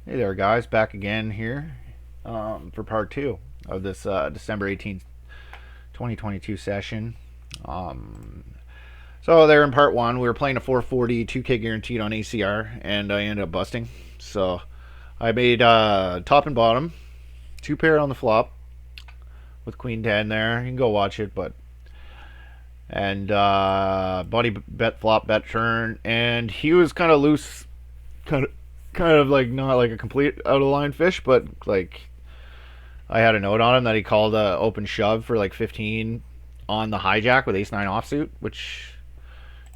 Hey there, guys. Back again here for part two of this December 18th, 2022 session. Um, so, there in part one, we were playing a 440 2K guaranteed on ACR, and I ended up busting. So, I made top and bottom, two pair on the flop with Queen 10 there. You can go watch it, but. And Buddy bet flop, bet turn, and he was kind of loose, kind of. Kind of like not like a complete out of line fish, but like I had a note on him that he called a open shove for like 15 on the hijack with ace 9 offsuit, which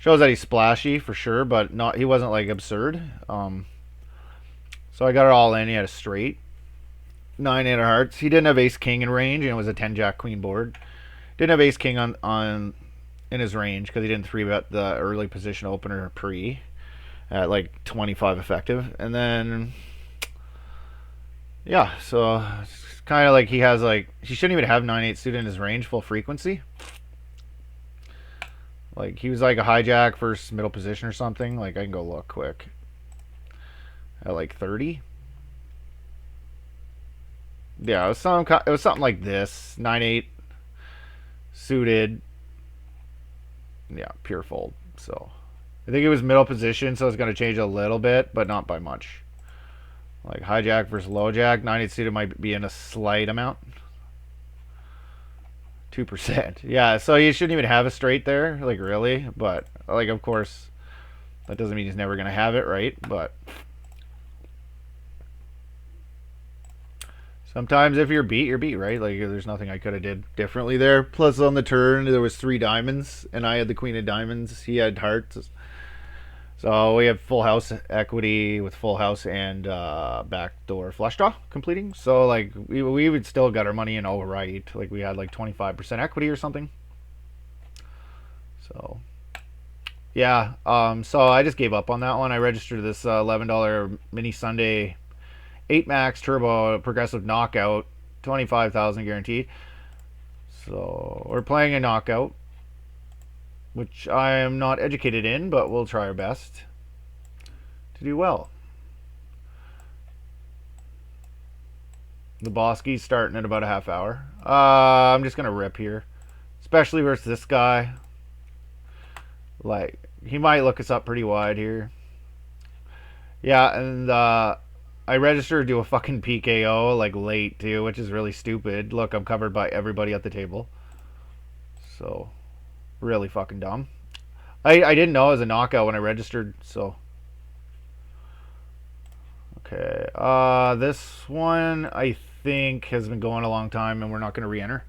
shows that he's splashy for sure, but not he wasn't like absurd. So I got it all in. He had a straight 9 8 of hearts. He didn't have ace king in range, and it was a 10 jack queen board. Didn't have ace king on in his range because he didn't three bet the early position opener pre at like 25 effective, and then yeah, so it's kind of like he has like he shouldn't even have 9-8 suited in his range full frequency. Like he was like a hijack versus middle position or something. Like I can go look quick at like 30. Yeah, it was something like this 9-8 suited. Yeah, pure fold. So I think it was middle position, so it's going to change a little bit, but not by much. Like hijack versus low jack, 9-8 suited might be in a slight amount. 2%. Yeah, so he shouldn't even have a straight there, like really. But like, of course, that doesn't mean he's never gonna have it, right? But sometimes if you're beat, right? Like, there's nothing I could have did differently there. Plus, on the turn, there was three diamonds, and I had the queen of diamonds. He had hearts. So we have full house equity with full house and backdoor flush draw completing. So like we would still got our money in all right. Like we had like 25% equity or something. So yeah, so I just gave up on that one. I registered this $11 mini Sunday 8 max turbo progressive knockout, 25,000 guaranteed. So we're playing a knockout, which I am not educated in, but we'll try our best to do well. The Bosky's starting in about a half hour. I'm just gonna rip here, especially versus this guy. Like he might look us up pretty wide here. Yeah, and I registered to do a fucking PKO like late too, which is really stupid. Look, I'm covered by everybody at the table, so really fucking dumb. I didn't know it was a knockout when I registered, so okay. This one I think has been going a long time, and we're not gonna re-enter.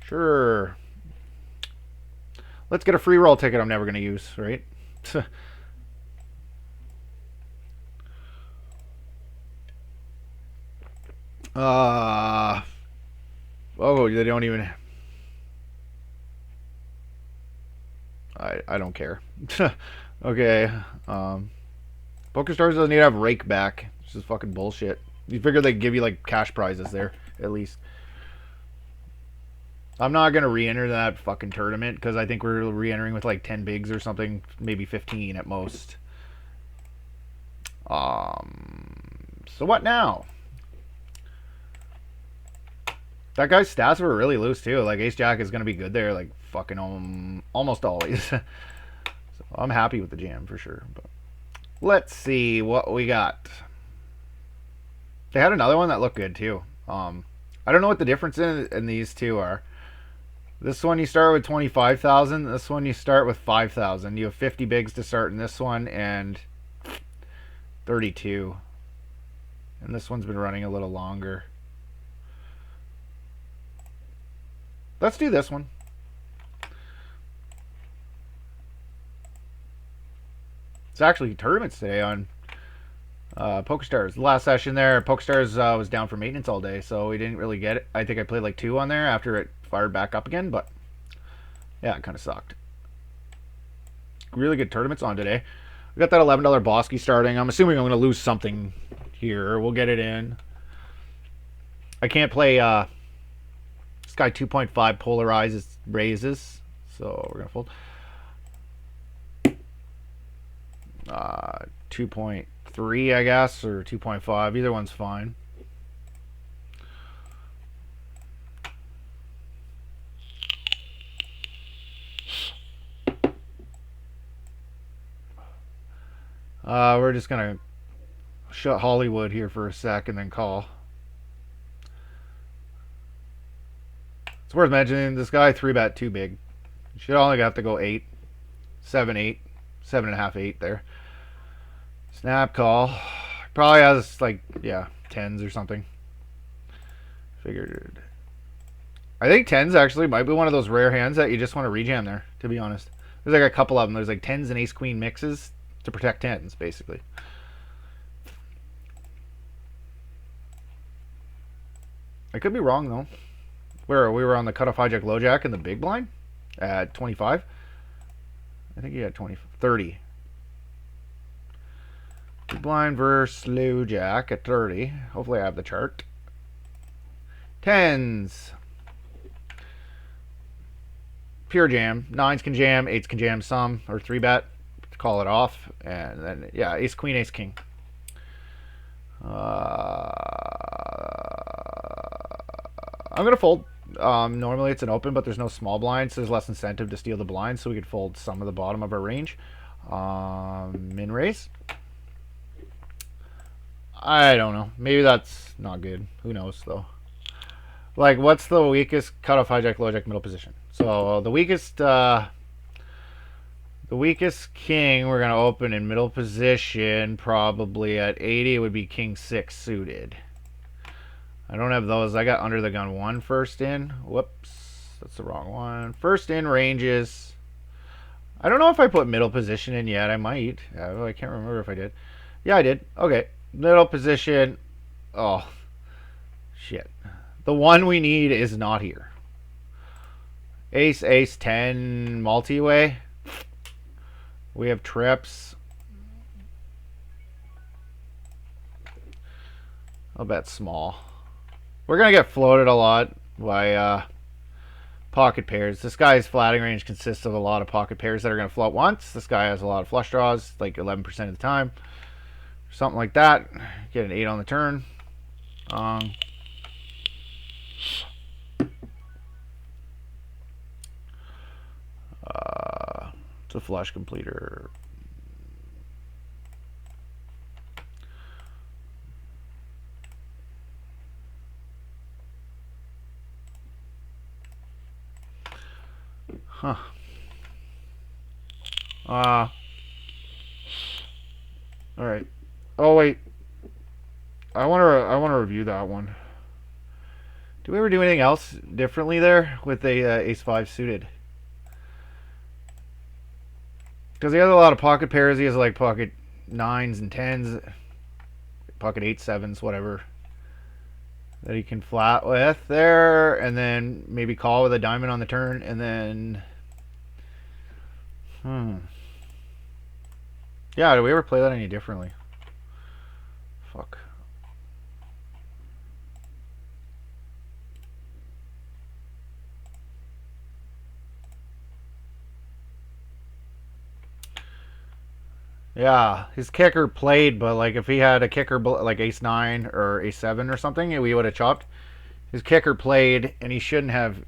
Sure. Let's get a free roll ticket I'm never gonna use, right? uh oh, they don't even. I don't care. Okay. PokerStars doesn't even have rake back. It's just fucking bullshit. You figure they give you like cash prizes there at least. I'm not gonna re-enter that fucking tournament because I think we're re-entering with like 10 bigs or something, maybe 15 at most. So what now? That guy's stats were really loose too. Like Ace Jack is gonna be good there, like fucking almost always. So I'm happy with the jam for sure. But let's see what we got. They had another one that looked good too. I don't know what the difference in these two are. This one you start with 25,000. This one you start with 5,000. You have 50 bigs to start in this one and 32. And this one's been running a little longer. Let's do this one. It's actually tournaments today on PokerStars. The last session there, PokerStars was down for maintenance all day, so we didn't really get it. I think I played like 2 on there after it fired back up again, but yeah, it kind of sucked. Really good tournaments on today. We got that $11 Bosky starting. I'm assuming I'm going to lose something here. We'll get it in. I can't play this guy 2.5 polarizes raises, so we're going to fold. 2.3 3, I guess, or 2.5. Either one's fine. We're just gonna shut Hollywood here for a sec and then call. It's worth mentioning this guy 3-bet too big. You should only have to go 8, 7, 8, 7.5, 8 there. Snap call. Probably has like, yeah, 10s or something. Figured. I think 10s actually might be one of those rare hands that you just want to rejam there, to be honest. There's like a couple of them. There's like 10s and ace queen mixes to protect 10s, basically. I could be wrong though. Where we were on the cutoff hijack low jack in the big blind at 25. I think he had 30. Big blind versus low jack at 30. Hopefully I have the chart. 10s. Pure jam. 9s can jam. 8s can jam some or 3-bet. Call it off. And then, yeah, ace queen, ace king. I'm going to fold. Normally it's an open, but there's no small blind, so there's less incentive to steal the blind, so we could fold some of the bottom of our range. Min raise. I don't know. Maybe that's not good. Who knows, though. Like, what's the weakest cutoff hijack, low jack, middle position? So the weakest king we're gonna open in middle position probably at 80 would be king 6 suited. I don't have those. I got under the gun 1 first in. Whoops, that's the wrong one. First in ranges. I don't know if I put middle position in yet. I might. I can't remember if I did. Yeah, I did. Okay, middle position. Oh, shit. The one we need is not here. Ace, ace, 10 multi-way. We have trips. I'll bet small. We're going to get floated a lot by pocket pairs. This guy's flatting range consists of a lot of pocket pairs that are going to float once. This guy has a lot of flush draws, like 11% of the time. Something like that. Get an 8 on the turn. It's a flush completer. Huh. All right. Oh wait. I want to review that one. Do we ever do anything else differently there with the ace 5 suited? Because he has a lot of pocket pairs. He has like pocket 9s and 10s, pocket 8s, 7s, whatever, that he can flat with there, and then maybe call with a diamond on the turn, and then yeah, do we ever play that any differently? Fuck. Yeah, his kicker played, but like if he had a kicker like ace 9 or ace 7 or something, we would have chopped. His kicker played, and he shouldn't have.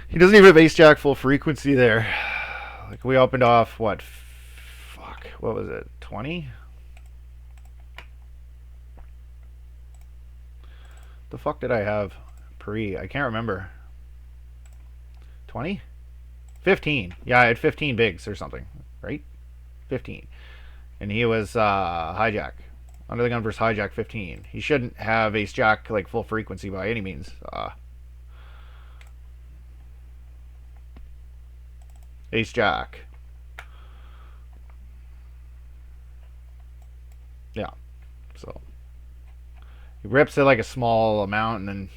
He doesn't even have ace jack full frequency there. Like we opened off what? Fuck, what was it? 20? The fuck did I have pre? I can't remember. 20? 15. Yeah, I had 15 bigs or something, right? 15. And he was hijack. Under the gun versus hijack 15. He shouldn't have ace jack like full frequency by any means. Ace jack. Yeah. So he rips it like a small amount, and then,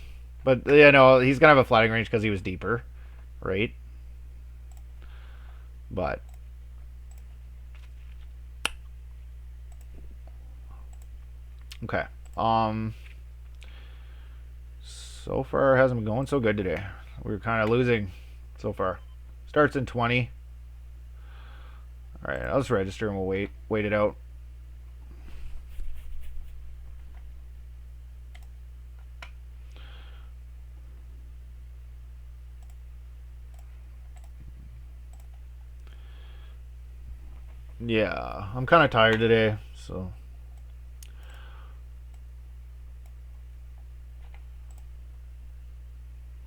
but you know, he's gonna have a flatting range because he was deeper, right? But okay. So far hasn't been going so good today. We're kind of losing so far. Starts in 20. All right, I'll just register and we'll wait it out. Yeah, I'm kind of tired today, so.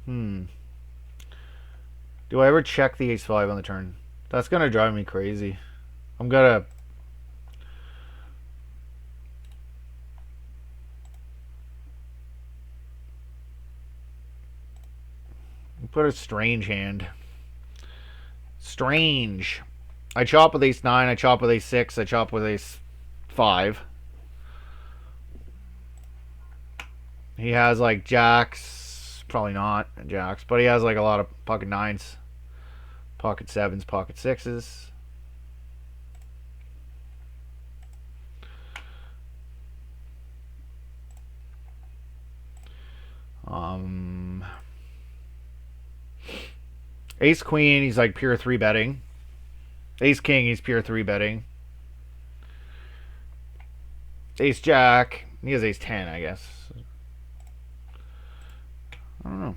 Hmm. Do I ever check the ace-5 on the turn? That's gonna drive me crazy. I'm gonna put a strange hand. Strange. I chop with ace-9, I chop with ace-6, I chop with ace-5. He has like jacks, probably not jacks, but he has like a lot of pocket 9s, pocket 7s, pocket 6s. Um, Ace Queen, he's like pure 3 betting. Ace King, he's pure 3 betting. Ace Jack, he has Ace 10, I guess. I don't know.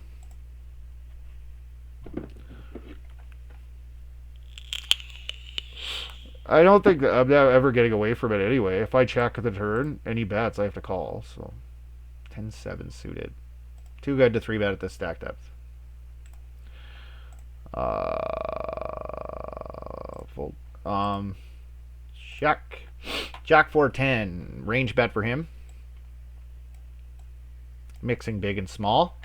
I don't think that I'm ever getting away from it anyway. If I check the turn and he bets, I have to call. So 10-7 suited. Too good to 3 bet at this stack depth. Fold. Check. Jack 4-10. Range bet for him. Mixing big and small.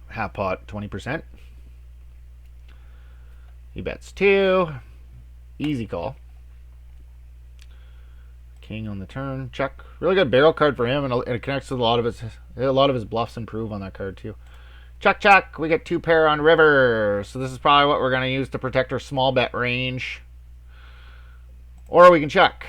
Half pot 20%. He bets 2. Easy call. King on the turn. Check. Really good barrel card for him, and it connects with a lot of his bluffs improve on that card too. Check, check. We get 2 pair on river. So this is probably what we're going to use to protect our small bet range. Or we can check.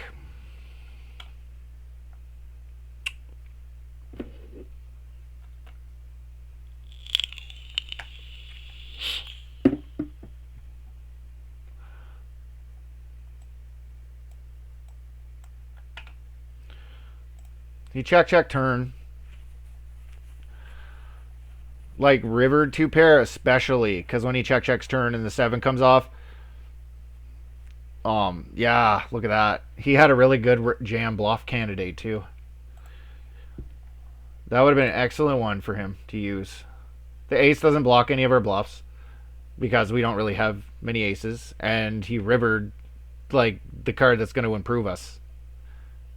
He check, check, turn. Like river 2 pair especially, because when he check, checks turn and the 7 comes off, yeah, look at that. He had a really good jam bluff candidate too. That would have been an excellent one for him to use. The ace doesn't block any of our bluffs because we don't really have many aces, and he rivered like the card that's going to improve us.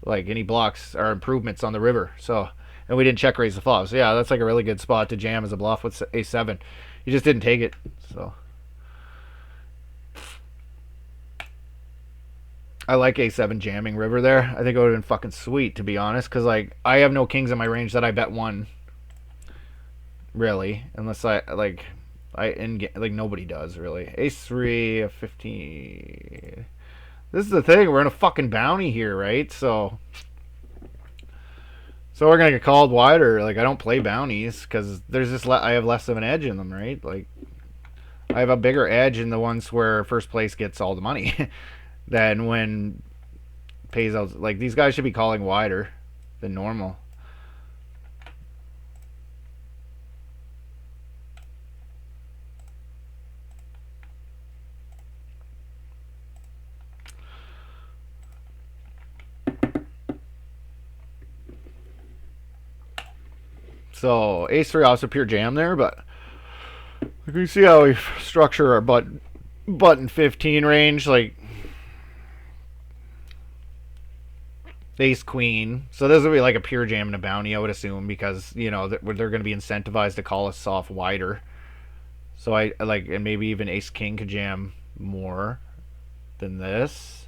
Like any blocks are improvements on the river. So, and we didn't check raise the flop. So yeah, that's like a really good spot to jam as a bluff with a7. He just didn't take it. So I like a7 jamming river there. I think it would have been fucking sweet, to be honest, because like I have no kings in my range that I bet 1. Really, unless I like nobody does really. Ace-3, a 15. This is the thing. We're in a fucking bounty here, right? So we're gonna get called wider. Like I don't play bounties because there's just I have less of an edge in them, right? Like I have a bigger edge in the ones where first place gets all the money than when pays out. Like these guys should be calling wider than normal. So ace-3 also pure jam there, but you can see how we structure our button 15 range, like ace-queen. So this would be like a pure jam and a bounty, I would assume, because you know they're going to be incentivized to call us off wider. So I like, and maybe even ace-king could jam more than this.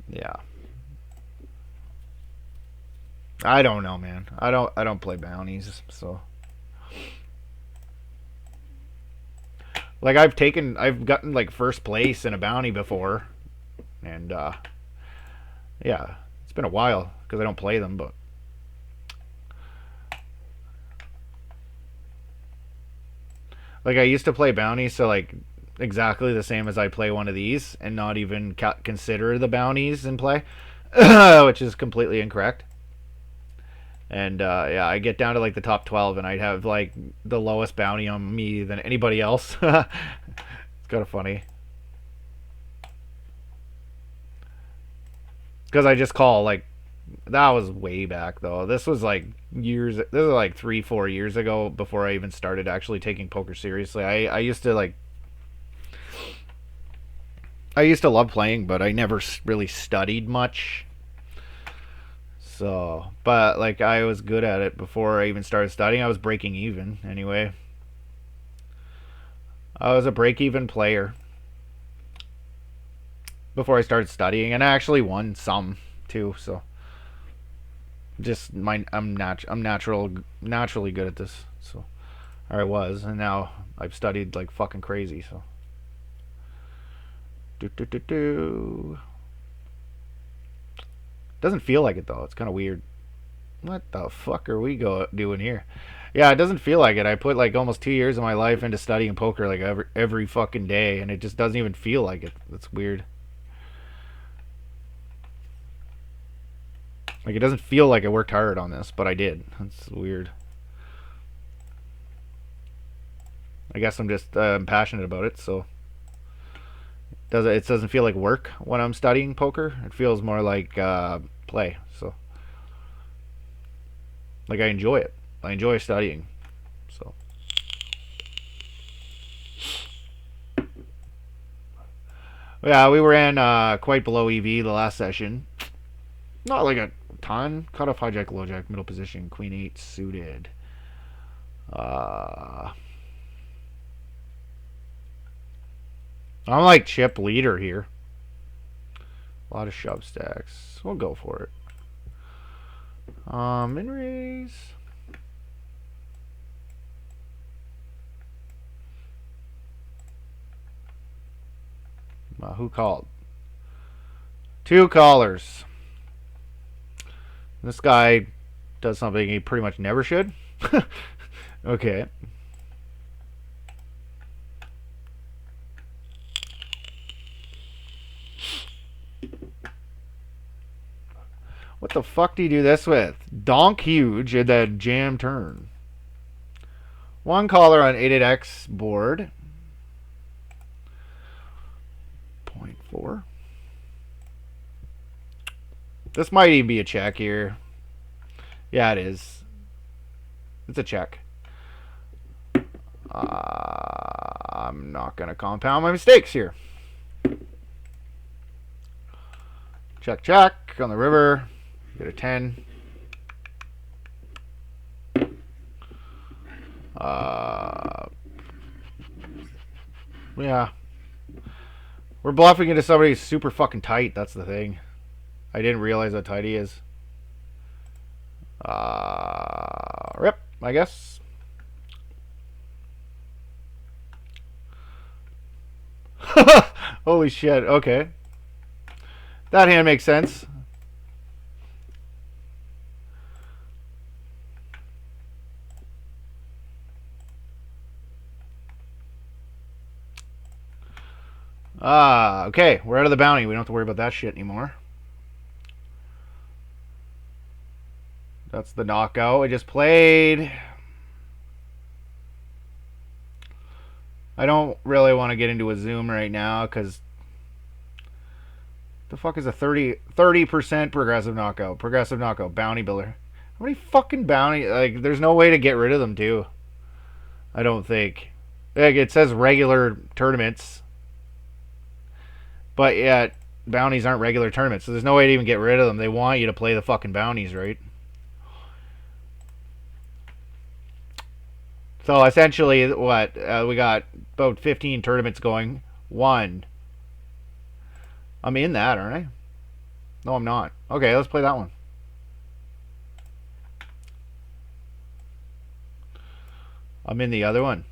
Yeah. I don't know, man. I don't play bounties, so like I've gotten like first place in a bounty before, and yeah, it's been a while because I don't play them, but like I used to play bounties, so like exactly the same as I play one of these, and not even consider the bounties in play, which is completely incorrect. And yeah, I get down to like the top 12, and I'd have like the lowest bounty on me than anybody else. It's kind of funny. because I just call like that was way back though. This was like years. This was like 3, 4 years ago before I even started actually taking poker seriously. I used to like I used to love playing, but I never really studied much. So, but like I was good at it before I even started studying. I was breaking even anyway. I was a break even player before I started studying, and I actually won some too. So just I'm naturally good at this. So or I was, and now I've studied like fucking crazy. So do do do do. Doesn't feel like it though. It's kind of weird. What the fuck are we doing here? Yeah, it doesn't feel like it. I put like almost 2 years of my life into studying poker like every fucking day, and it just doesn't even feel like it. That's weird. Like it doesn't feel like I worked hard on this, but I did. That's weird. I guess I'm just passionate about it, so it doesn't feel like work when I'm studying poker. It feels more like play. So like I enjoy it. I enjoy studying. So yeah, we were in quite below EV the last session. Not like a ton. Cut off hijack, lowjack, middle position, queen eight suited. I'm like chip leader here. A lot of shove stacks. We'll go for it. Min raise. Who called? Two callers. This guy does something he pretty much never should. Okay. What the fuck do you do this with? Donk huge and then jam turn. One caller on 88X board. 0.4. This might even be a check here. Yeah, it is. It's a check. I'm not going to compound my mistakes here. Check, check on the river. Get a 10. Yeah. We're bluffing into somebody who's super fucking tight. That's the thing. I didn't realize how tight he is. Rip, I guess. Holy shit, okay. That hand makes sense. Okay. We're out of the bounty. We don't have to worry about that shit anymore. That's the knockout I just played. I don't really want to get into a zoom right now because the fuck is a 30% progressive knockout? Progressive knockout. Bounty builder. How many fucking bounty? Like, there's no way to get rid of them, too. I don't think. Like, it says regular tournaments. But yet, bounties aren't regular tournaments. So there's no way to even get rid of them. They want you to play the fucking bounties, right? So essentially, what? We got about 15 tournaments going. One. I'm in that, aren't I? No, I'm not. Okay, let's play that one. I'm in the other one.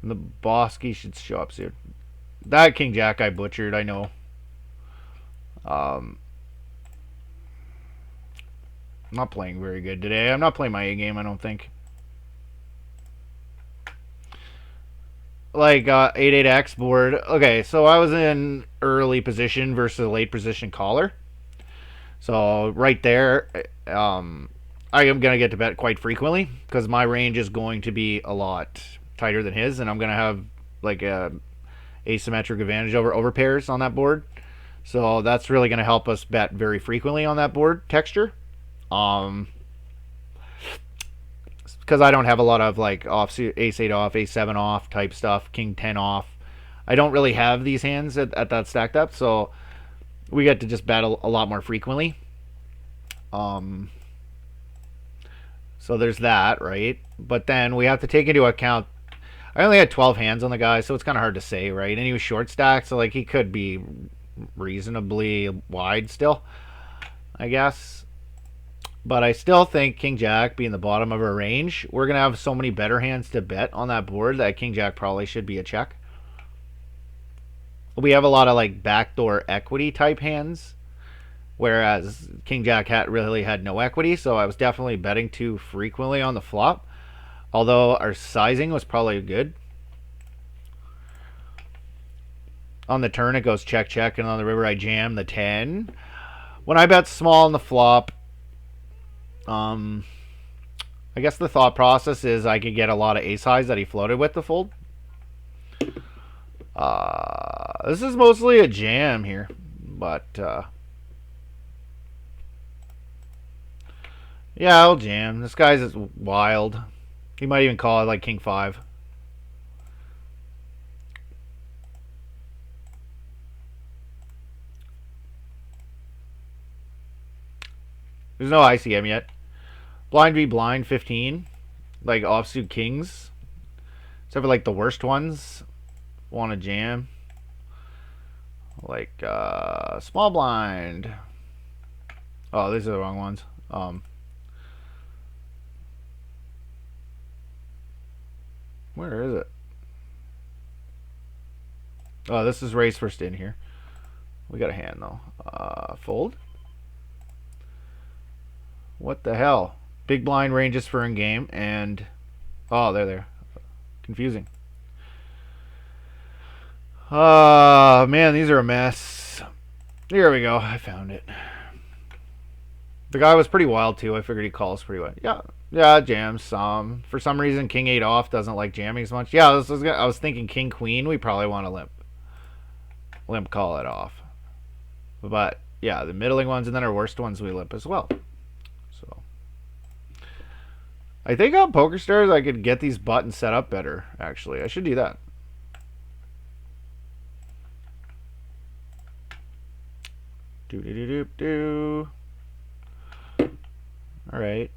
And the Bosky should show up soon. That King Jack I butchered, I know. I'm not playing very good today. I'm not playing my A game, I don't think. Like 88X board. Okay, so I was in early position versus a late position caller. So right there, I am going to get to bet quite frequently because my range is going to be a lot tighter than his, and I'm going to have like asymmetric advantage over overpairs on that board. So that's really going to help us bet very frequently on that board texture. Because I don't have a lot of like off ace 8 off, ace 7 off type stuff, king 10 off. I don't really have these hands at that stacked up, so we get to just bet a lot more frequently. So there's that, right? But then we have to take into account I only had 12 hands on the guy, so it's kind of hard to say, right? And he was short stacked, so like he could be reasonably wide still, I guess. But I still think King Jack being the bottom of our range, we're going to have so many better hands to bet on that board that King Jack probably should be a check. We have a lot of like backdoor equity type hands, whereas King Jack really had no equity, so I was definitely betting too frequently on the flop. Although our sizing was probably good. On the turn, it goes check, check, and on the river, I jam the 10. When I bet small on the flop, I guess the thought process is I could get a lot of ace highs that he floated with to fold. This is mostly a jam here, but yeah, I'll jam. This guy's wild. He might even call it like king 5. There's no ICM yet. Blind v blind 15. Like offsuit kings. Except for like the worst ones. Want to jam. Like small blind. Oh, these are the wrong ones. Where is it? Oh, this is raise first in here. We got a hand though. Fold. What the hell? Big blind ranges for in game and oh, there. Confusing. Man, these are a mess. Here we go. I found it. The guy was pretty wild too. I figured he calls pretty well. Yeah, jams. For some reason, king 8 off doesn't like jamming as much. Yeah, I was thinking king queen. We probably want to limp call it off. But yeah, the middling ones and then our worst ones we limp as well. So I think on PokerStars I could get these buttons set up better. Actually, I should do that. Do. All right.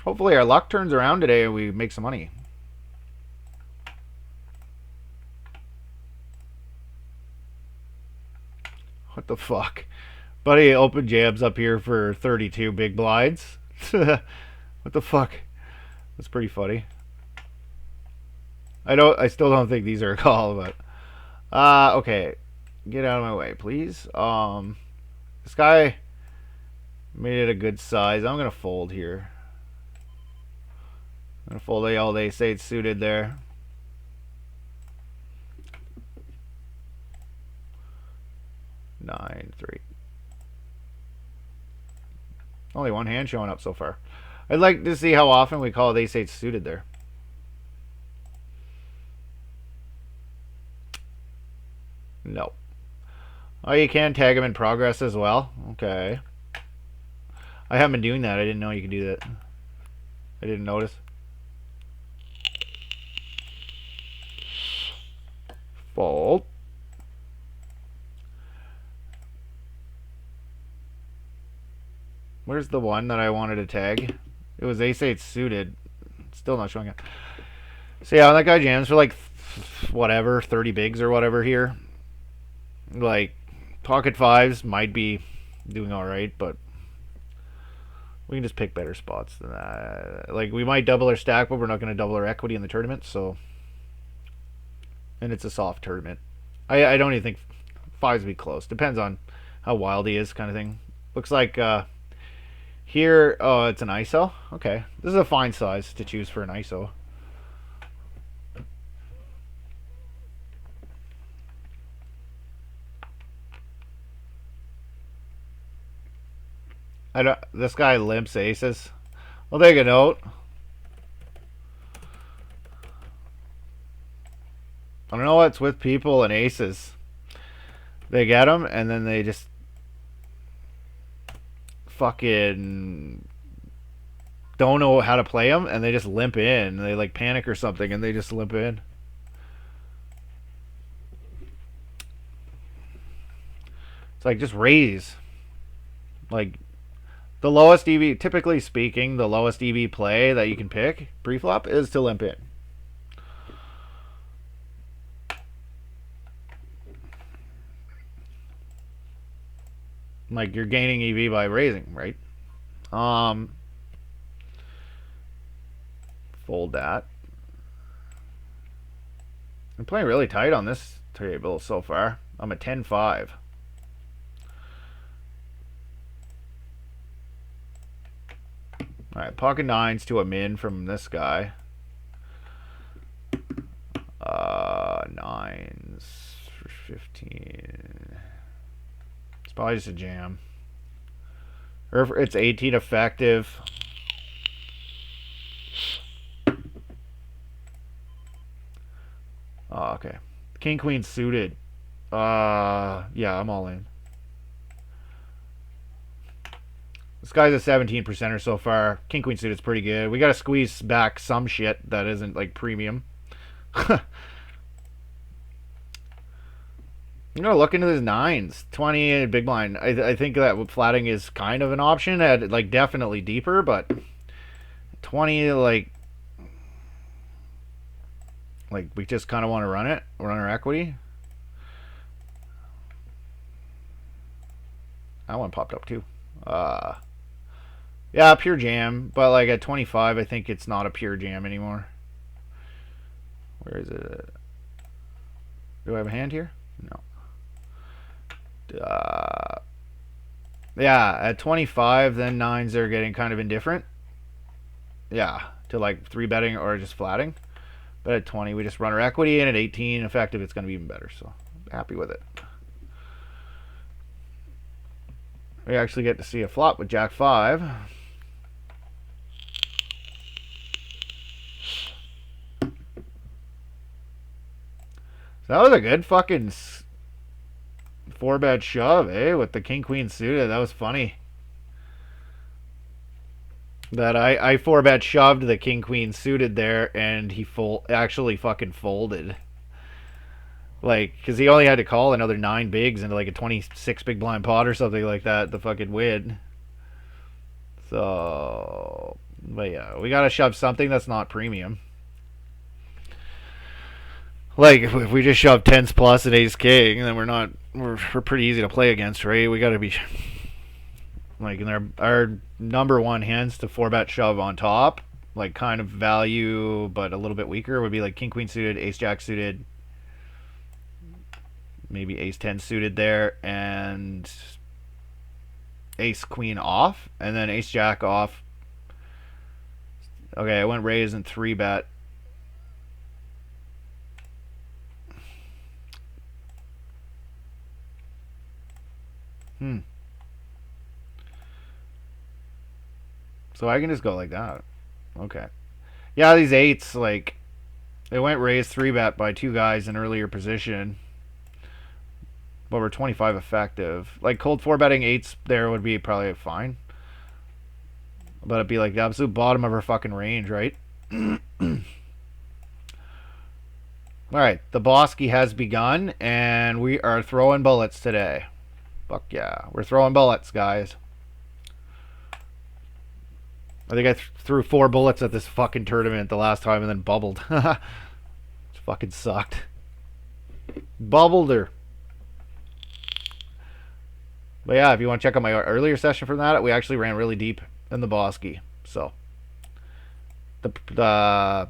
Hopefully our luck turns around today and we make some money. What the fuck? Buddy open jabs up here for 32 big blinds. What the fuck? That's pretty funny. I still don't think these are a call, but okay. Get out of my way, please. This guy made it a good size. I'm gonna fold here. I'm gonna fold all they say it's suited there. Nine, 3. Only one hand showing up so far. I'd like to see how often we call it ace 8 suited there. No. Oh, you can tag them in progress as well? Okay. I haven't been doing that. I didn't know you could do that. I didn't notice. Fold. Where's the one that I wanted to tag? It was ace 8 suited. Still not showing up. So yeah, that guy jams for like whatever, 30 bigs or whatever here. Like pocket fives might be doing all right, but we can just pick better spots than that. Like we might double our stack, but we're not going to double our equity in the tournament. So, and it's a soft tournament. I don't even think fives would be close. Depends on how wild he is, kind of thing. Looks like here. Oh, it's an ISO. Okay, this is a fine size to choose for an ISO. This guy limps aces. I'll take a note. I don't know what's with people and aces. They get them and then they just fucking don't know how to play them and they just limp in. They like panic or something and they just limp in. It's like just raise. Like the lowest EV, typically speaking, the lowest EV play that you can pick pre-flop is to limp in. Like you're gaining EV by raising, right? Fold that. I'm playing really tight on this table so far. I'm at 10-5. Alright, pocket nines to a min from this guy. Nines for 15. It's probably just a jam. Or if it's 18 effective. Oh, okay. King queen suited. Yeah, I'm all in. This guy's a 17%er so far. King queen suited's pretty good. We gotta squeeze back some shit that isn't like premium. I'm gonna look into these nines, 20 and big blind. I think that flatting is kind of an option at like definitely deeper, but 20 like we just kind of want to run it, run our equity. That one popped up too. Yeah, pure jam, but like at 25, I think it's not a pure jam anymore. Where is it? Do I have a hand here? No. Yeah, at 25, then nines are getting kind of indifferent. Yeah, to like 3-betting or just flatting. But at 20, we just run our equity, and at 18, effective, it's going to be even better. So, happy with it. We actually get to see a flop with Jack 5. So that was a good fucking 4-bet shove, eh? With the king queen suited. That was funny. That I 4-bet shoved the king queen suited there, and he actually fucking folded. Like, because he only had to call another 9 bigs into like a 26 big blind pot or something like that to fucking win. So, but yeah, we gotta shove something that's not premium. Like, if we just shove 10s plus and ace king, then we're pretty easy to play against, right? We gotta be like in our number one hands to 4-bet shove on top, like kind of value but a little bit weaker, would be like king queen suited, ace jack suited, maybe ace 10 suited there, and ace queen off, and then ace jack off. Okay, I went raise and 3-bet. So I can just go like that. Okay. Yeah, these 8s, like, they went raise 3-bet by 2 guys in earlier position. But we're 25 effective. Like, cold 4-betting 8s there would be probably fine. But it'd be like the absolute bottom of our fucking range, right? Alright, the Bosky has begun, and we are throwing bullets today. Fuck yeah. We're throwing bullets, guys. I think I threw 4 bullets at this fucking tournament the last time and then bubbled. It fucking sucked. Bubbled her. But yeah, if you want to check out my earlier session from that, we actually ran really deep in the Bosky. So, the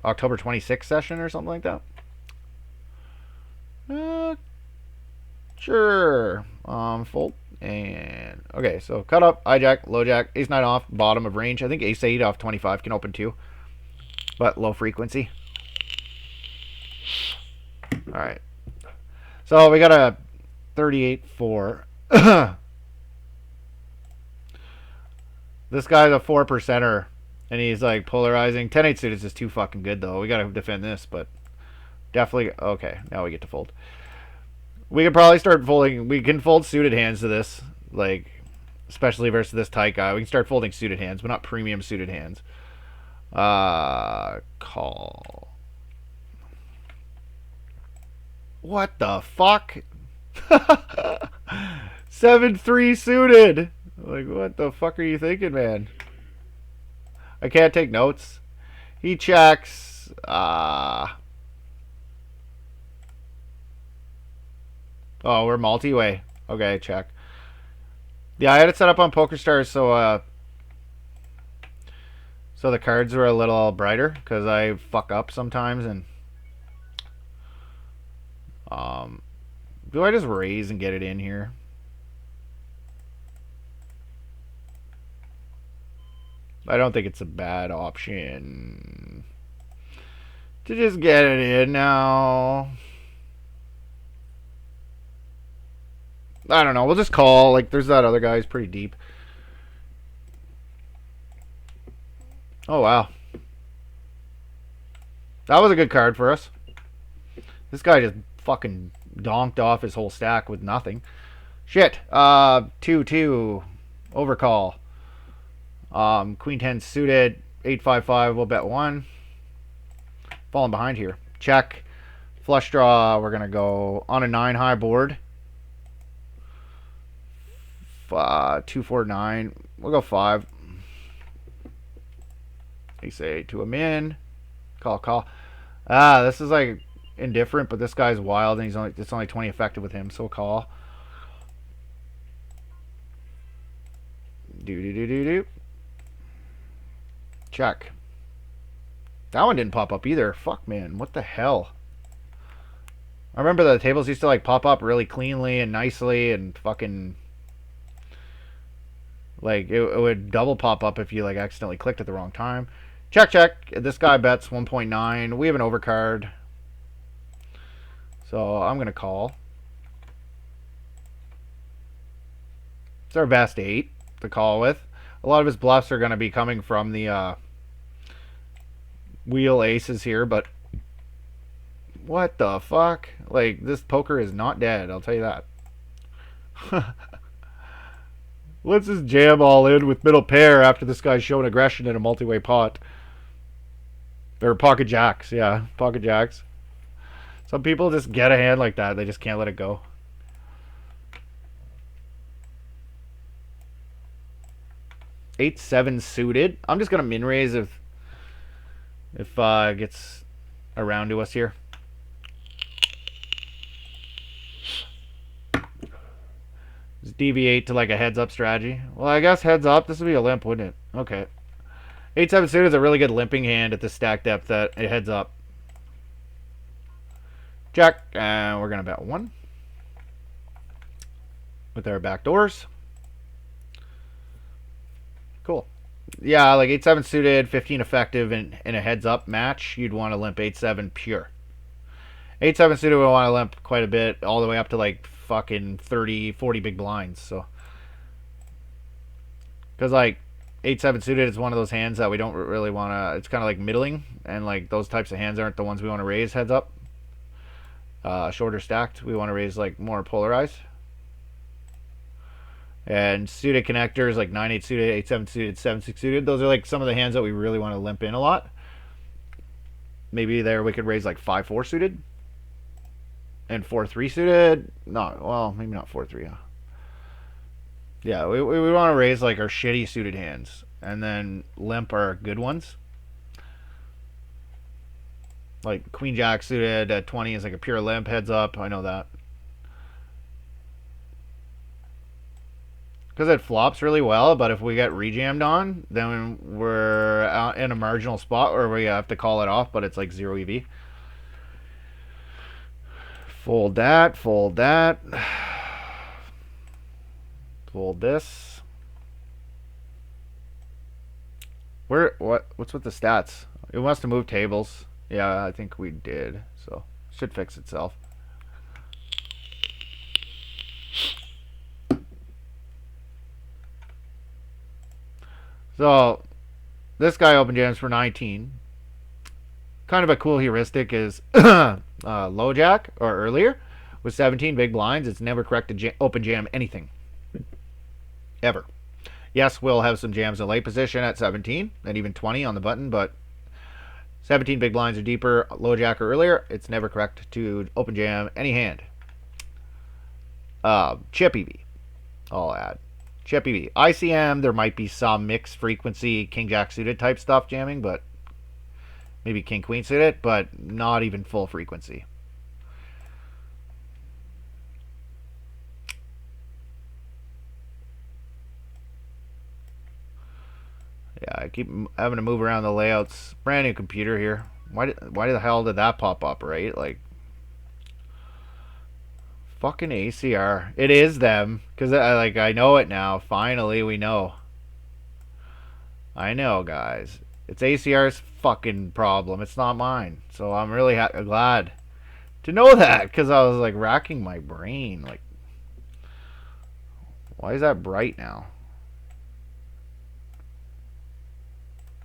October 26th session or something like that. Sure. Fold. And okay, so cut up, hijack, low jack, ace 9 off, bottom of range. I think ace 8 off 25 can open too, but low frequency. All right, so we got a 38-4. This guy's a 4%er, And he's like polarizing. 10-8 suited is just too fucking good though. We gotta defend this, but definitely okay. Now we get to fold. We could probably start folding. We can fold suited hands to this, like especially versus this tight guy. We can start folding suited hands, but not premium suited hands. Call. What the fuck? 7-3 suited. Like, what the fuck are you thinking, man? I can't take notes. He checks. Oh, we're multi-way. Okay, check. Yeah, I had it set up on PokerStars so the cards were a little brighter because I fuck up sometimes and do I just raise and get it in here? I don't think it's a bad option to just get it in now. I don't know. We'll just call. Like, there's that other guy. He's pretty deep. Oh, wow. That was a good card for us. This guy just fucking donked off his whole stack with nothing. Shit. 2-2. Overcall. Queen 10 suited. 8-5-5. We'll bet 1. Falling behind here. Check. Flush draw. We're going to go on a 9 high board. 2-4-9. We'll go 5. Ace 8 to a min. Call. This is like indifferent, but this guy's wild, and it's only 20 effective with him, so call. Do. Check. That one didn't pop up either. Fuck, man. What the hell? I remember the tables used to like pop up really cleanly and nicely and fucking like it would double pop up if you like accidentally clicked at the wrong time. Check. This guy bets 1.9. We have an overcard. So I'm going to call. It's our best 8 to call with. A lot of his bluffs are going to be coming from the wheel aces here, but what the fuck? Like, this poker is not dead, I'll tell you that. Let's just jam all in with middle pair after this guy's showing aggression in a multi-way pot. Or pocket jacks, yeah, pocket jacks. Some people just get a hand like that. They just can't let it go. Eight, 7 suited. I'm just gonna min raise if it gets around to us here. Just deviate to like a heads up strategy. Well, I guess heads up. This would be a limp, wouldn't it? Okay. 8-7 suited is a really good limping hand at the stack depth that it heads up. Check, and we're gonna bet 1 with our back doors. Cool. Yeah, like 8-7 suited, 15 effective in a heads up match. You'd want to limp 8-7 pure. 8-7 suited we want to limp quite a bit, all the way up to like fucking 30, 40 big blinds. So, because like 8-7 suited is one of those hands that we don't really want to. It's kind of like middling, and like those types of hands aren't the ones we want to raise heads up. Shorter stacked, we want to raise like more polarized. And suited connectors like 9-8 suited, 8-7 suited, 7-6 suited. Those are like some of the hands that we really want to limp in a lot. Maybe there we could raise like 5-4 suited and 4-3 suited. Not well, maybe not 4-3. Huh? Yeah, we want to raise like our shitty suited hands and then limp our good ones. Like Queen Jack suited at 20 is like a pure limp heads up. I know that. Because it flops really well, but if we get rejammed on, then we're out in a marginal spot where we have to call it off, but it's like 0 EV. Fold that. Fold this. What's with the stats? It wants to move tables. Yeah, I think we did. So, should fix itself. So, This guy open jams for 19. Kind of a cool heuristic is low jack or earlier with 17 big blinds. It's never correct to open jam anything. Ever. Yes, we'll have some jams in late position at 17 and even 20 on the button, but 17 big blinds or deeper, low jack or earlier, it's never correct to open jam any hand. Chip EV, I'll add. Chip EV. ICM, there might be some mixed frequency king jack suited type stuff jamming, but maybe king queen suited, but not even full frequency. Yeah, I keep having to move around the layouts. Brand new computer here. Why the hell did that pop up, right? Like, fucking ACR. It is them. Because, I know it now. Finally, we know. I know, guys. It's ACR's fucking problem. It's not mine. So I'm really glad to know that. Because I was, like, racking my brain. Like, why is that bright now?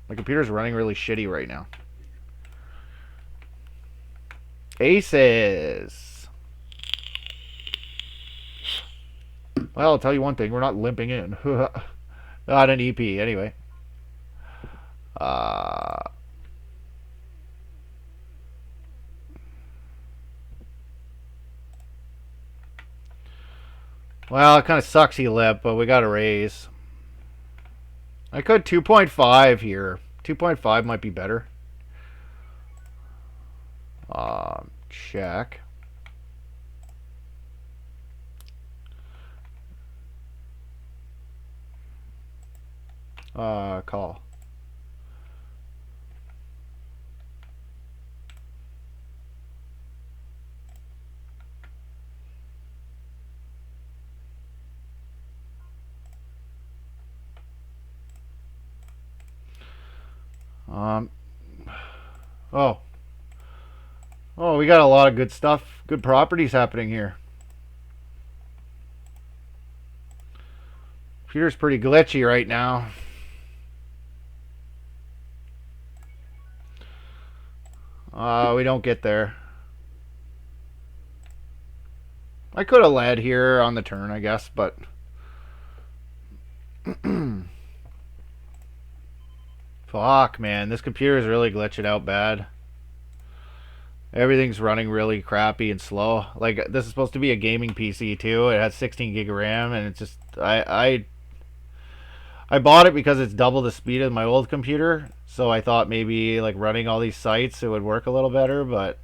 My computer's running really shitty right now. Aces. Well, I'll tell you one thing. We're not limping in. Not an EP, anyway. Well, it kind of sucks he limp, but we got to raise. I could 2.5 here. 2.5 might be better. Check. Call. Oh, we got a lot of good stuff, good properties happening here. Computer's pretty glitchy right now. We don't get there. I could have led here on the turn, I guess, but fuck, man, this computer is really glitching out bad. Everything's running really crappy and slow. Like, this is supposed to be a gaming PC too. It has 16 gig of RAM, and it's just I bought it because it's double the speed of my old computer. So I thought maybe like running all these sites it would work a little better, but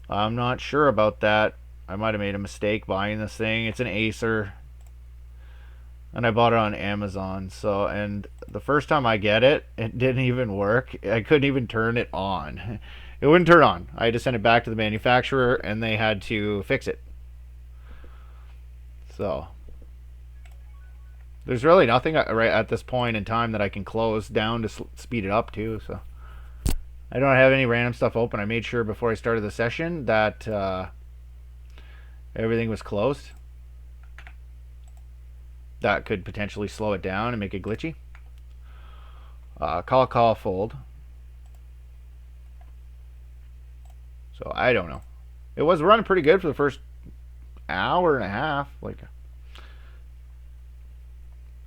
I'm not sure about that. I might have made a mistake buying this thing. It's an Acer, and I bought it on Amazon. So, and the first time I get it, it didn't even work. I couldn't even turn it on. It wouldn't turn on. I had to send it back to the manufacturer, and they had to fix it. So there's really nothing right at this point in time that I can close down to speed it up too. So I don't have any random stuff open. I made sure before I started the session that everything was closed. That could potentially slow it down and make it glitchy. Call, fold. So I don't know. It was running pretty good for the first hour and a half. Like,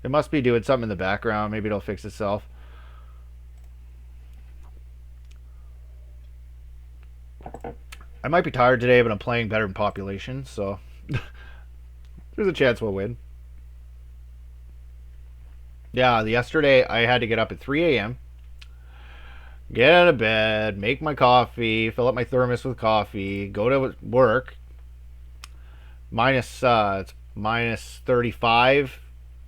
it must be doing something in the background. Maybe it'll fix itself. I might be tired today, but I'm playing better than population, so there's a chance we'll win. Yeah, yesterday I had to get up at 3 a.m., get out of bed, make my coffee, fill up my thermos with coffee, go to work. It's minus 35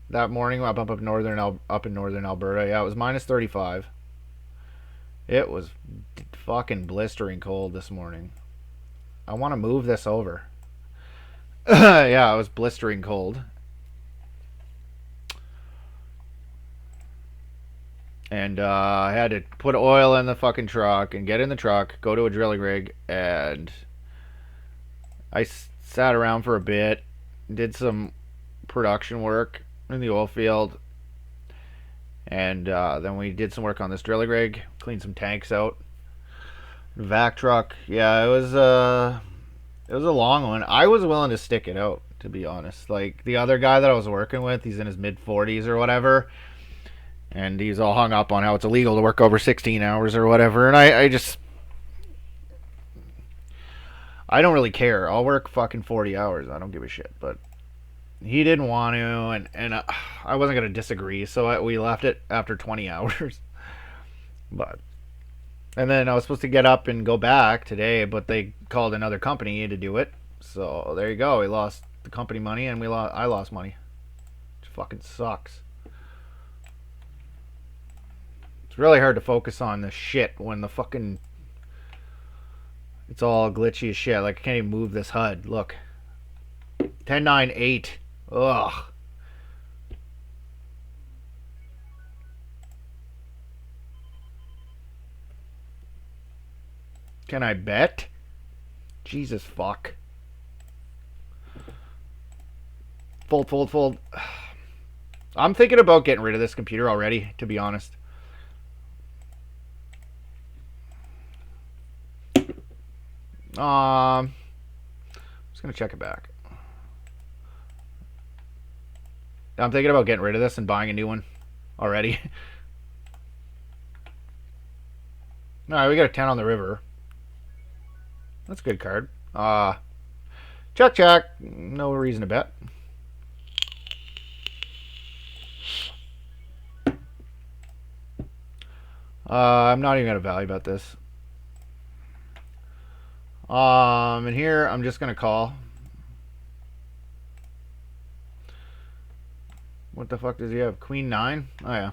that morning. Up in northern Alberta. Yeah, it was minus 35. It was fucking blistering cold this morning. I want to move this over. Yeah, it was blistering cold. And I had to put oil in the fucking truck and get in the truck, go to a drilling rig, and I sat around for a bit, did some production work in the oil field, And then we did some work on this drilling rig, cleaned some tanks out. Vac truck, yeah, it was a long one. I was willing to stick it out, to be honest. Like the other guy that I was working with, he's in his mid 40s or whatever, and he's all hung up on how it's illegal to work over 16 hours or whatever. And I don't really care. I'll work fucking 40 hours. I don't give a shit. But he didn't want to, and I wasn't gonna disagree, so we left it after 20 hours. But and then I was supposed to get up and go back today, but they called another company to do it. So there you go. We lost the company money, and I lost money. Which fucking sucks. It's really hard to focus on this shit when the fucking it's all glitchy as shit. Like I can't even move this HUD. Look. 10-9-8. Ugh. Can I bet? Jesus fuck. Fold, fold, fold. I'm thinking about getting rid of this computer already, to be honest. I'm just gonna check it back. I'm thinking about getting rid of this and buying a new one already. Alright, we got a 10 on the river. That's a good card. Check, check. No reason to bet. I'm not even going to value about this. And here, I'm just going to call. What the fuck does he have? Queen 9? Oh, yeah.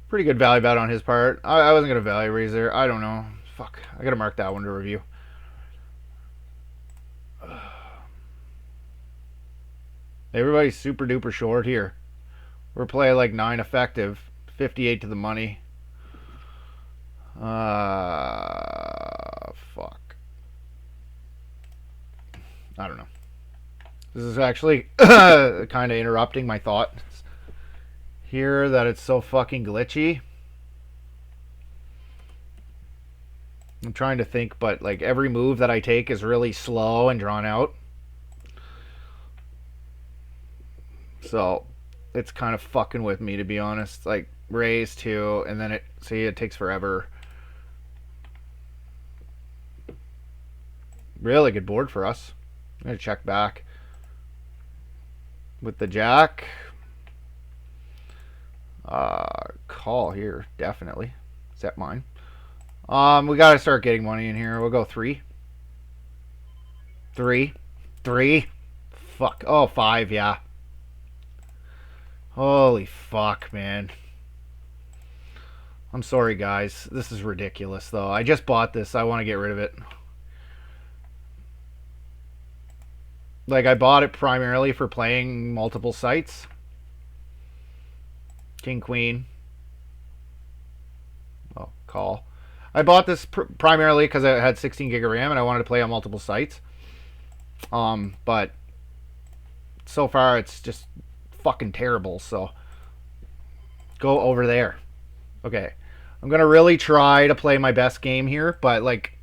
Pretty good value bet on his part. I wasn't going to value raise there. I don't know. Fuck. I got to mark that one to review. Everybody's super duper short here. We're playing like 9 effective. 58 to the money. Fuck. I don't know. This is actually kind of interrupting my thoughts here that it's so fucking glitchy. I'm trying to think, but like every move that I take is really slow and drawn out. So it's kind of fucking with me, to be honest. Like raise 2 and then it takes forever. Really good board for us. I'm gonna check back with the jack. Call here, definitely. Set mine. We gotta start getting money in here. We'll go 3. 3. Fuck. Oh, 5, yeah. Holy fuck, man. I'm sorry, guys. This is ridiculous, though. I just bought this. I want to get rid of it. Like, I bought it primarily for playing multiple sites. King, queen. Oh, call. I bought this primarily because it had 16 gig of RAM and I wanted to play on multiple sites. But so far it's just fucking terrible. So go over there. Okay, I'm gonna really try to play my best game here, but like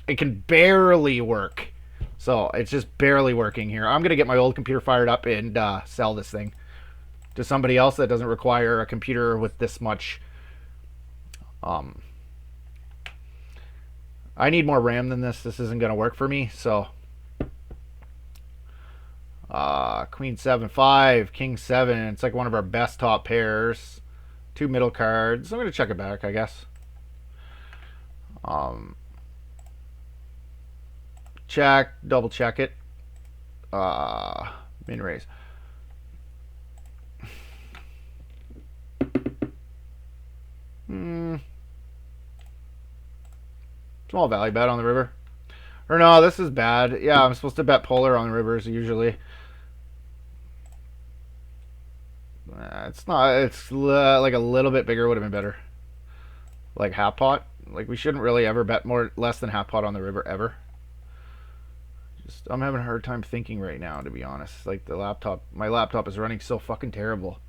it can barely work. So it's just barely working here. I'm gonna get my old computer fired up and sell this thing to somebody else that doesn't require a computer with this much. I need more RAM than this. This isn't gonna work for me. So Queen 7, 5, King 7. It's like one of our best top pairs. 2 middle cards. I'm gonna check it back, I guess. Check, double check it. Min raise. Small value bet on the river. Or no, this is bad. Yeah, I'm supposed to bet polar on rivers usually. It's not. It's like a little bit bigger would have been better. Like half pot. Like we shouldn't really ever bet less than half pot on the river ever. Just I'm having a hard time thinking right now, to be honest. Like my laptop is running so fucking terrible.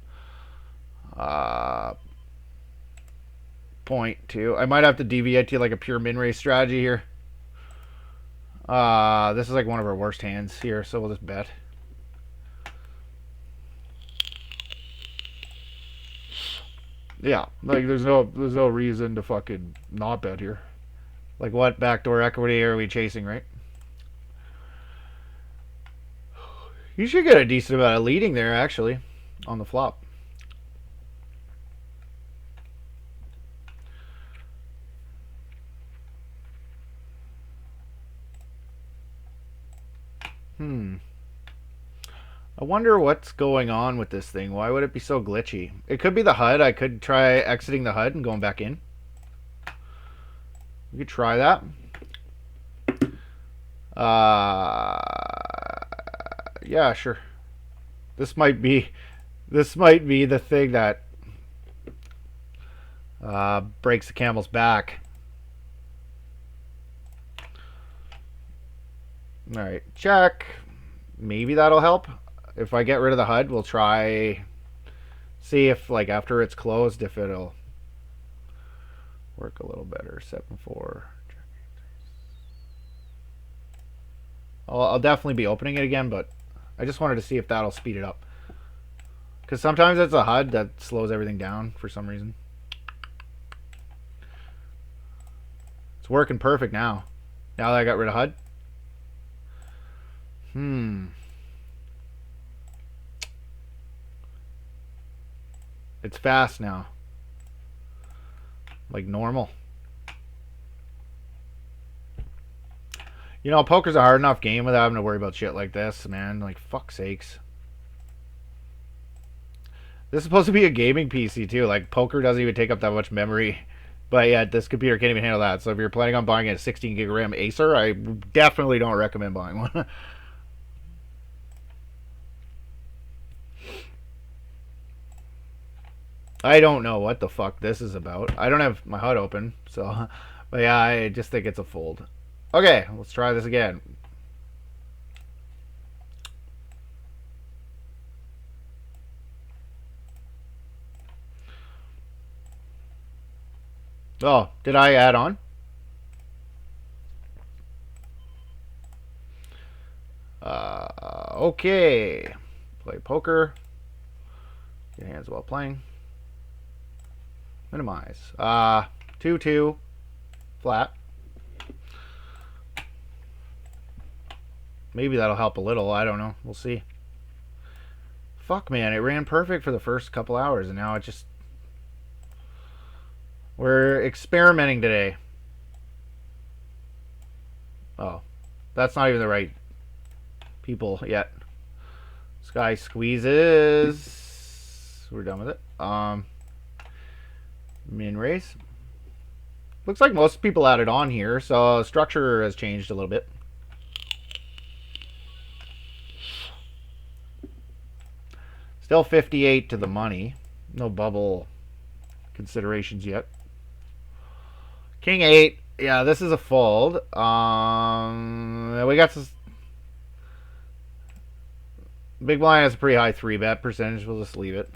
.2. I might have to deviate to like a pure min raise strategy here. This is like one of our worst hands here, so we'll just bet. Yeah, like there's no reason to fucking not bet here. Like what backdoor equity are we chasing, right? You should get a decent amount of leading there actually on the flop. I wonder what's going on with this thing. Why would it be so glitchy? It could be the HUD. I could try exiting the HUD and going back in. We could try that. Yeah, sure. This might be the thing that breaks the camel's back. All right, check. Maybe that'll help. If I get rid of the HUD, we'll try see if like after it's closed if it'll work a little better. 7-4. I'll definitely be opening it again, but I just wanted to see if that'll speed it up. Because sometimes it's a HUD that slows everything down for some reason. It's working perfect now. Now that I got rid of HUD. It's fast now. Like normal. You know, poker's a hard enough game without having to worry about shit like this, man. Like, fuck sakes. This is supposed to be a gaming PC, too. Like, poker doesn't even take up that much memory. But yeah, this computer can't even handle that. So if you're planning on buying a 16 gig RAM Acer, I definitely don't recommend buying one. I don't know what the fuck this is about. I don't have my HUD open, so... But yeah, I just think it's a fold. Okay, let's try this again. Oh, did I add on? Okay. Play poker. Get hands while playing. Minimize. 2-2. Flat. Maybe that'll help a little. I don't know. We'll see. Fuck, man. It ran perfect for the first couple hours, and now it just... We're experimenting today. Oh. That's not even the right people yet. Sky squeezes. We're done with it. Min raise. Looks like most people added on here, so structure has changed a little bit. Still 58 to the money. No bubble considerations yet. King 8. Yeah, this is a fold. We got this. Big blind has a pretty high 3-bet percentage. We'll just leave it.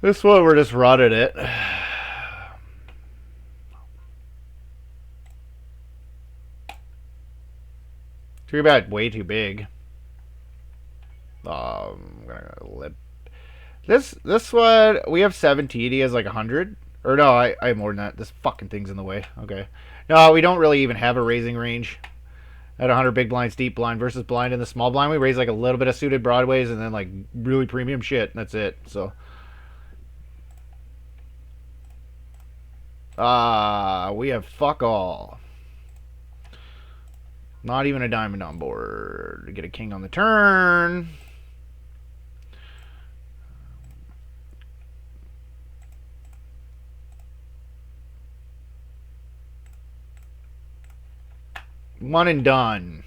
This one, we're just running it. Too bad, way too big. I'm gonna let this one. We have 17. He has like 100. Or no, I have more than that. This fucking thing's in the way. Okay. No, we don't really even have a raising range. At 100 big blinds, deep blind versus blind in the small blind, we raise like a little bit of suited broadways and then like really premium shit. And that's it. So. We have fuck all. Not even a diamond on board. To get a king on the turn. One and done.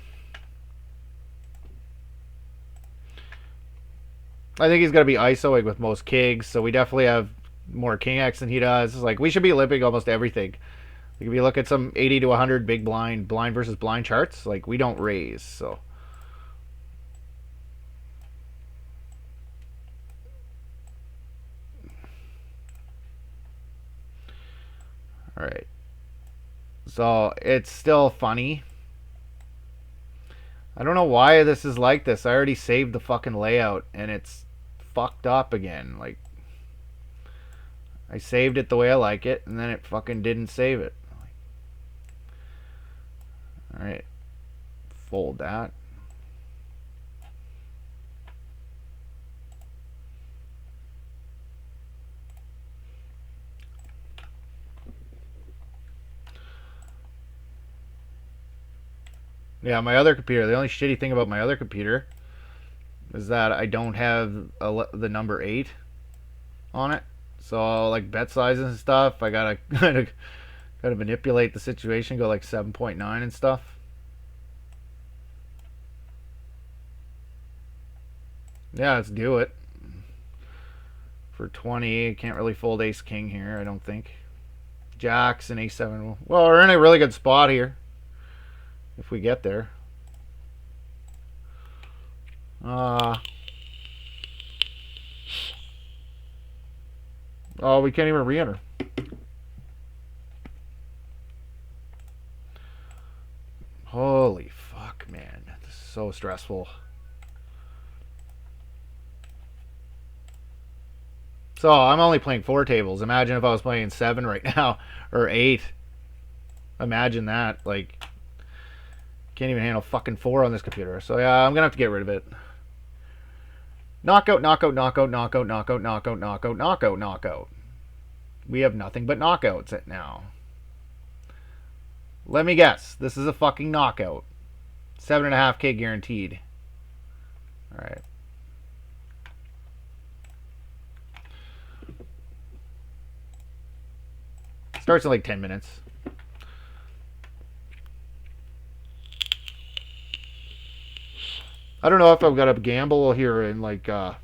I think he's going to be ISOing with most kings, so we definitely have more king X than he does. Like, we should be limping almost everything. Like, if you look at some 80 to 100 big blind versus blind charts, like, we don't raise, so. Alright. So, it's still funny. I don't know why this is like this. I already saved the fucking layout, and it's fucked up again. Like, I saved it the way I like it, and then it fucking didn't save it. Alright. Fold that. Yeah, my other computer, the only shitty thing about my other computer is that I don't have the number 8 on it. So, like, bet sizes and stuff, I gotta gotta manipulate the situation, go like 7.9 and stuff. Yeah, let's do it. For 20, can't really fold ace king here, I don't think. Jacks and a7. Well, we're in a really good spot here. If we get there. Oh, we can't even re-enter. Holy fuck, man. This is so stressful. So, I'm only playing 4 tables. Imagine if I was playing 7 right now. Or 8. Imagine that. Like, can't even handle fucking 4 on this computer. So, yeah, I'm gonna have to get rid of it. Knockout, knockout, knockout, knockout, knockout, knockout, knockout, knockout, knockout. We have nothing but knockouts at now. Let me guess. This is a fucking knockout. 7.5K guaranteed. Alright. Starts in like 10 minutes. I don't know if I've got to gamble here and like go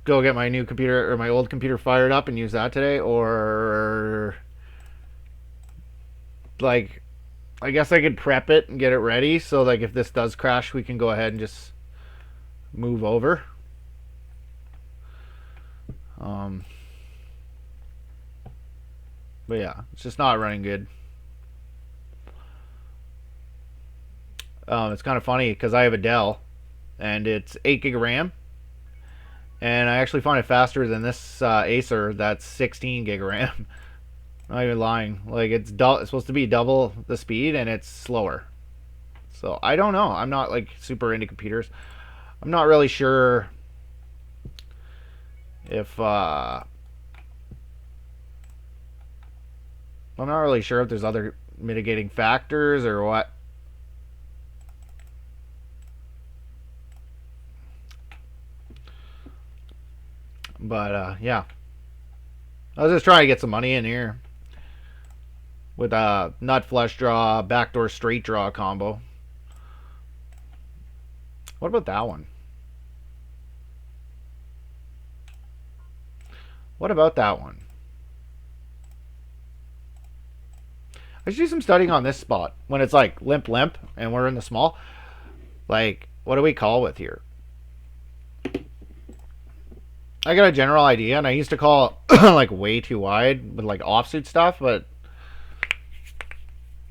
get my new computer or my old computer fired up and use that today, or like I guess I could prep it and get it ready so like if this does crash we can go ahead and just move over. But yeah, it's just not running good. It's kind of funny because I have a Dell and it's 8 gig of RAM, and I actually find it faster than this Acer that's 16 gig of RAM. Not even lying. Like it's supposed to be double the speed and it's slower. So I don't know. I'm not like super into computers. I'm not really sure if I'm not really sure if there's other mitigating factors or what. But yeah, I was just trying to get some money in here with a nut flush draw, backdoor straight draw combo. What about that one? What about that one? I should do some studying on this spot when it's like limp limp and we're in the small. Like, what do we call with here? I got a general idea, and I used to call like way too wide with like offsuit stuff, but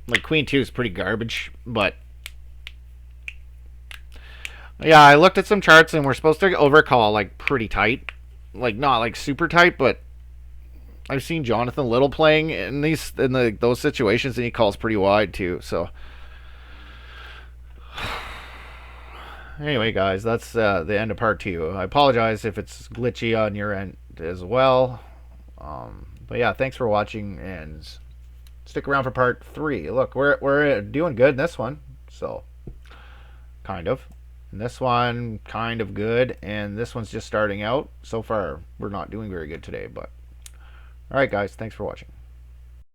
like queen 2 is pretty garbage. But yeah, I looked at some charts and we're supposed to overcall like pretty tight, like not like super tight, but I've seen Jonathan Little playing in those situations, and he calls pretty wide too. So anyway, guys, that's the end of part 2. I apologize if it's glitchy on your end as well. But yeah, thanks for watching, and stick around for part 3. Look, we're doing good in this one, so kind of. And this one, kind of good, and this one's just starting out. So far, we're not doing very good today, but all right, guys, thanks for watching.